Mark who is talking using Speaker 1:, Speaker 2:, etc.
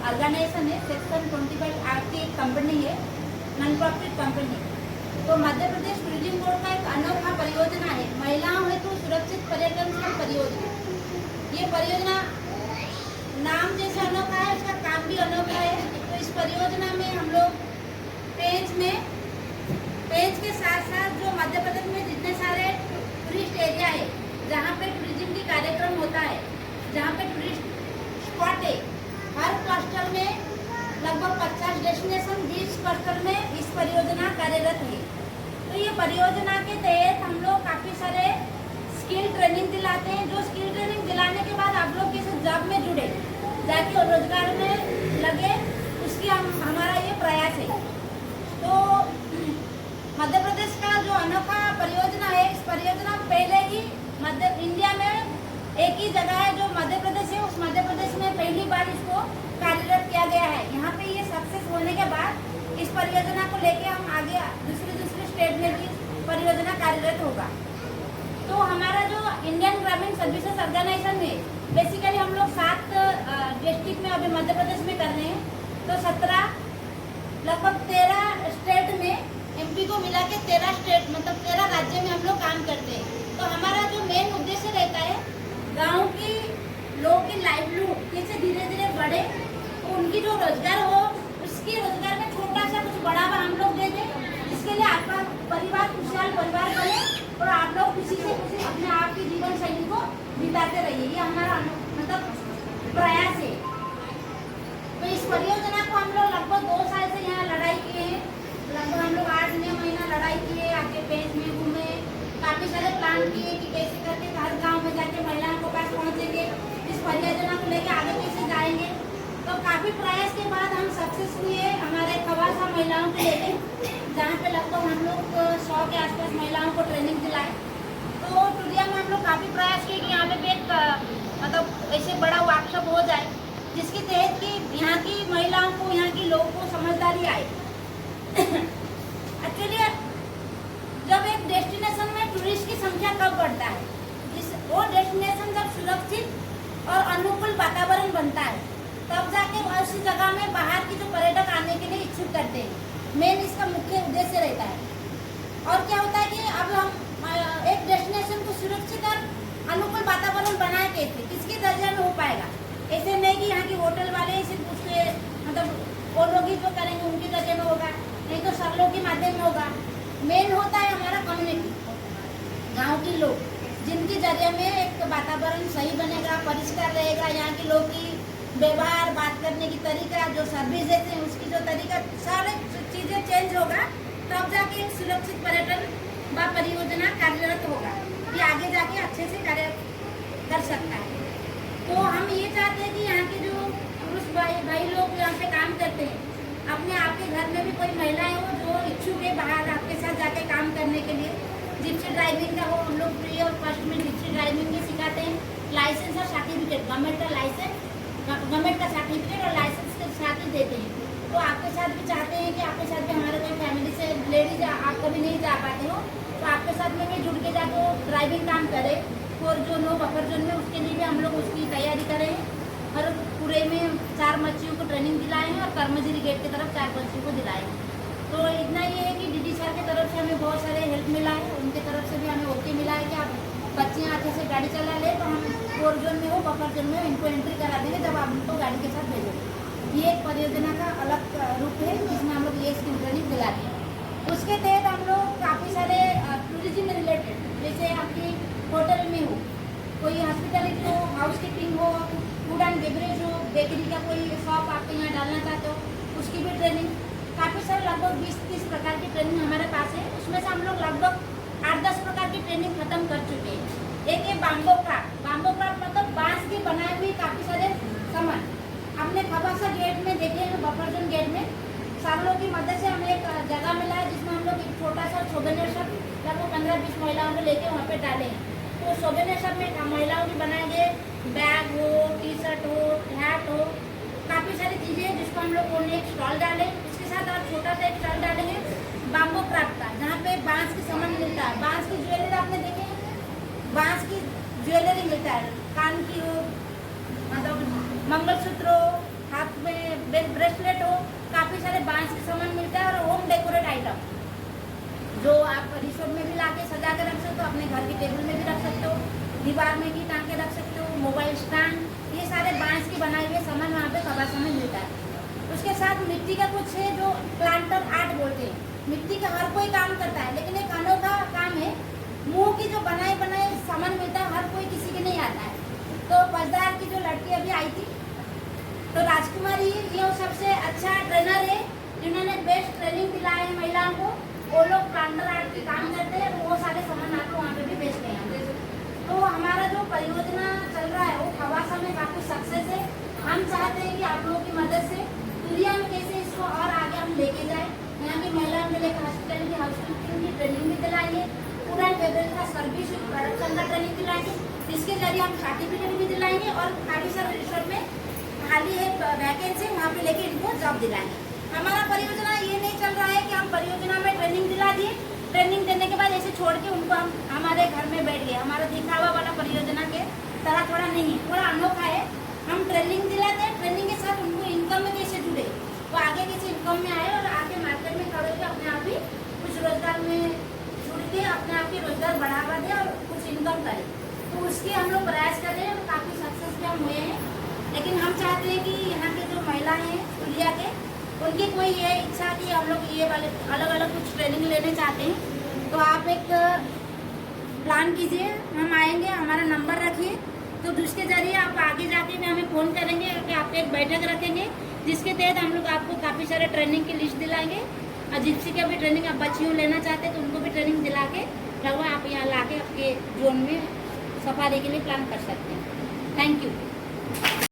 Speaker 1: Organisation है, section 25 act की एक कंपनी है, नॉन प्रॉफिट कंपनी। तो मध्य प्रदेश टूरिज्म बोर्ड का एक अनोखा परियोजना है, महिलाओं हेतु सुरक्षित पर्यटन स्थल परियोजना। ये परियोजना नाम जैसे अनोखा है, उसका काम भी अनोखा है। तो इस परियोजना में हम लोग पेज के साथ साथ जो मध्य प्रदेश में जितने सारे टूरिस्ट एरिया है, जहाँ पे टूरिज्म की कार्यक्रम होता है, जहाँ पे टूरिस्ट स्पॉट है, हर क्लस्टर में लगभग 50 डेस्टिनेशन 20 क्लस्टर में इस परियोजना कार्यरत है। तो ये परियोजना के तहत हम लोग काफ़ी सारे स्किल ट्रेनिंग दिलाते हैं। जो स्किल ट्रेनिंग दिलाने के बाद आप लोग किसी जॉब में जुड़े, जाके रोजगार में लगे, उसकी हमारा ये प्रयास है। तो मध्य प्रदेश का जो अनोखा परियोजना है, इस परियोजना पहले ही मध्य इंडिया में एक ही जगह है जो मध्य प्रदेश है, उस मध्य प्रदेश में पहली बार इसको कार्यरत किया गया है। यहाँ पे ये सक्सेस होने के बाद इस परियोजना को लेके हम आगे दूसरे स्टेट में भी परियोजना कार्यरत होगा। तो हमारा जो इंडियन ग्रामीण सर्विसेज ऑर्गेनाइजेशन है, बेसिकली हम लोग 7 डिस्ट्रिक्ट में अभी मध्य प्रदेश में कर रहे हैं। तो 17 लगभग 13 स्टेट में, एमपी को मिला के 13 स्टेट मतलब 13 राज्य में हम लोग काम करते हैं। तो हमारा जो मेन उद्देश्य रहता है, गांव की लोगों की लाइवलीहुड कैसे धीरे धीरे बढ़े, तो उनकी जो रोजगार हो, उसकी रोजगार में छोटा सा कुछ बढ़ावा हम लोग दे दें, जिसके लिए आपका परिवार खुशहाल परिवार बने और आप लोग खुशी से खुशी अपने आप की जीवन शैली को बिताते रहिए। ये हमारा मतलब प्रयास है। तो इस परियोजना को हम लोग लगभग 2 साल से यहाँ लड़ाई किए हैं। लगभग हम लोग 8-9 महीना लड़ाई किए, आगे पेज में घूमे, काफ़ी सारे प्लान किए कि कैसे करके हर गांव में जाके महिलाओं के पास पहुँचेंगे, इस परियोजना को लेके आगे कैसे जाएंगे। तो काफ़ी प्रयास के बाद हम सक्सेस हुए हमारे खवासा महिलाओं को लेके, जहाँ पे लगभग हम लोग 100 के आसपास महिलाओं को ट्रेनिंग दिलाए। तो टूरिया में हम लोग काफ़ी प्रयास किए कि यहाँ पे भी एक मतलब ऐसे बड़ा वर्कशॉप हो जाए, जिसके तहत कि यहाँ की महिलाओं को, यहाँ की लोगों को समझदारी आए। एक्चुअली जब एक डेस्टिनेशन में टूरिस्ट की संख्या कब बढ़ता है, वो डेस्टिनेशन जब सुरक्षित और अनुकूल वातावरण बनता है, तब जाके उसी जगह में बाहर की जो पर्यटक आने के लिए इच्छुक करते हैं। मेन इसका मुख्य उद्देश्य रहता है। और क्या होता है कि अब हम एक डेस्टिनेशन को सुरक्षित और अनुकूल वातावरण बनाए कैसे, किसके दर्जा में हो पाएगा। ऐसे नहीं कि यहाँ की होटल वाले सिर्फ उसके मतलब वो लोग ही जो करेंगे उनके दर्जे में होगा, नहीं तो सब लोग के माध्यम में होगा। मेन होता है हमारा कम्युनिटी, गांव के लोग, जिनके जरिए में एक वातावरण सही बनेगा, परिष्कार रहेगा, यहाँ के लोग की व्यवहार, बात करने की तरीका, जो सर्विस देते हैं उसकी जो तरीका, सारे चीज़ें चेंज होगा, तब जाके एक सुरक्षित पर्यटन व परियोजना कार्यरत होगा, ये आगे जाके अच्छे से कार्य कर सकता है। तो हम ये चाहते हैं कि यहाँ के जो पुरुष भाई लोग यहाँ पे काम करते हैं, अपने आपके घर में भी कोई महिलाएं हो जो इच्छुक है बाहर आपके साथ जाके काम करने के लिए। जिप्सी ड्राइविंग का हो, हम लोग फ्री और फर्स्ट में जिप्सी ड्राइविंग भी सिखाते हैं। लाइसेंस और सर्टिफिकेट, गवर्नमेंट का लाइसेंस, गवर्नमेंट का सर्टिफिकेट और लाइसेंस के साथ ही देते हैं। तो आपके साथ भी चाहते हैं कि आपके साथ भी हमारे कोई फैमिली से लेडीज आप कभी नहीं जा पाते हो, तो आपके साथ में भी जुड़ के जाके वो ड्राइविंग काम करे, फोर जोन हो, बफर जोन में, उसके लिए भी हम लोग उसकी तैयारी करें। और पूरे में 4 बच्चियों को ट्रेनिंग दिलाए हैं और कर्मजीरी गेट की तरफ 4 बच्चियों को दिलाए हैं। तो इतना ये है कि डीडी सर की तरफ से हमें बहुत सारे हेल्प मिला है, उनकी तरफ से भी हमें ओके मिला है कि आप बच्चियाँ अच्छे से गाड़ी चला ले, तो हम 4 जोन में हो, बफर जोन में इनको एंट्री करा देंगे जब आप उनको गाड़ी के साथ भेजेंगे। ये एक परियोजना का अलग रूप है जिसमें हम लोग ये स्किल ट्रेनिंग दिलाते हैं। उसके तहत हम लोग काफ़ी सारे टूरिज्म रिलेटेड, जैसे आपकी होटल में हो, कोई हॉस्पिटलिटी हो, हाउस कीपिंग हो, फूड एंड बेवरेज हो, बेकरी का कोई शॉप आपके यहाँ डालना चाहते हो, उसकी भी ट्रेनिंग काफ़ी सारे लगभग 20-30 प्रकार की ट्रेनिंग हमारे पास है। उसमें से हम लोग लगभग 8-10 प्रकार की ट्रेनिंग खत्म कर चुके हैं। एक है बाम्बो क्राफ्ट। बाम्बो क्राफ्ट मतलब बांस की बनाई हुई काफ़ी सारे सामान हमने खबासा गेट में देखे हैं, बफर जोन गेट में सालों की मदद से हमें एक जगह मिला है जिसमें हम लोग एक छोटा सा सोवेनियर शॉप लगभग 15-20 महिलाओं को लेके वहाँ पे डाले हैं। तो सोवेनियर शॉप में महिलाओं की बनाए गए बैग हो, टी-शर्ट हो, हैट हो, काफ़ी सारी चीज़ें जिसको हम लोग ओनली एक स्टॉल डालें। उसके साथ और छोटा सा एक स्टॉल डालेंगे बाम्बो क्राफ्ट का, जहाँ पे बांस की सामान मिलता है। बांस की ज्वेलरी आपने देखे, बांस की ज्वेलरी मिलता है, कान की हो, मतलब मंगलसूत्र हो, हाथ में ब्रेसलेट हो, काफ़ी सारे बांस के सामान मिलता है। और होम डेकोरेट आइटम जो आप रिसोर्ट में भी लाके सजा के रख सकते हो, अपने घर की टेबल में भी रख सकते हो, दीवार में भी टांग के रख सकते हो, मोबाइल स्टैंड, ये सारे बांस की बनाए हुए सामान वहाँ पे खबासा में मिलता है। उसके साथ मिट्टी का कुछ है जो प्लांटर आर्ट बोलते हैं। मिट्टी का हर कोई काम करता है, लेकिन एक अनोखा काम है, मुंह की जो बनाए बनाए सामान मिलता है, हर कोई किसी के नहीं आता है। तो पजदार की जो लड़की अभी आई थी, तो राजकुमारी ये सबसे अच्छा ट्रेनर है जिन्होंने बेस्ट ट्रेनिंग दिलाया है महिलाओं को। वो लोग प्लांटर आर्ट के काम करते हैं, वो सारे सामान आपको वहाँ पे भी बेचते हैं। तो हमारा जो परियोजना चल रहा है वो खवासा में काफ़ी सक्सेस है। हम चाहते हैं कि आप लोगों की मदद से दुनिया में कैसे इसको और आगे हम लेके जाए। यहाँ की महिलाओं के लिए हॉस्पिटल की ट्रेनिंग भी दिलाएंगे, पूरा फेब्रिक का सर्विस प्रोडक्शन का ट्रेनिंग दिलाएंगे, जिसके जरिए हम सर्टिफिकेट भी दिलाएंगे। और काफ़ी सारे रिसोर्ट में खाली है वैकेंसी, वहाँ पे लेके इनको जॉब दिलाएंगे। हमारा परियोजना ये नहीं चल रहा है कि हम परियोजना में ट्रेनिंग दिला दिए, ट्रेनिंग देने के बाद ऐसे छोड़ के उनको हम हमारे घर में बैठ गए। हमारा दिखावा वाला परियोजना के तरह थोड़ा नहीं है, थोड़ा अनोखा है। हम ट्रेनिंग दिलाते हैं, ट्रेनिंग के साथ उनको इनकम में कैसे जुड़े, वो आगे किसी इनकम में आए और आगे मार्केट में खड़े होकर अपने आप ही कुछ रोजगार में जुड़ के अपने आप की रोजगार बढ़ावा दे और कुछ इनकम करे। तो उसके हम लोग प्रयास कर रहे हैं, काफ़ी सक्सेस भी हम हुए हैं। लेकिन हम चाहते हैं कि यहाँ के जो महिलाएं हैं पुलिया के, उनकी कोई ये इच्छा कि हम लोग ये वाले अलग अलग कुछ ट्रेनिंग लेने चाहते हैं, तो आप एक प्लान कीजिए, हम आएंगे, हमारा नंबर रखिए, तो जिसके जरिए आप आगे जाके भी हमें फ़ोन करेंगे कि आप एक बैठक रखेंगे, जिसके तहत हम लोग आपको काफ़ी सारे ट्रेनिंग की लिस्ट दिलाएंगे। और जिप्सी का भी ट्रेनिंग आप बच्चियों लेना चाहते हैं तो उनको भी ट्रेनिंग दिला के लगभग आप यहाँ ला के आपके जोन में सफारी के लिए प्लान कर सकते हैं। Thank you.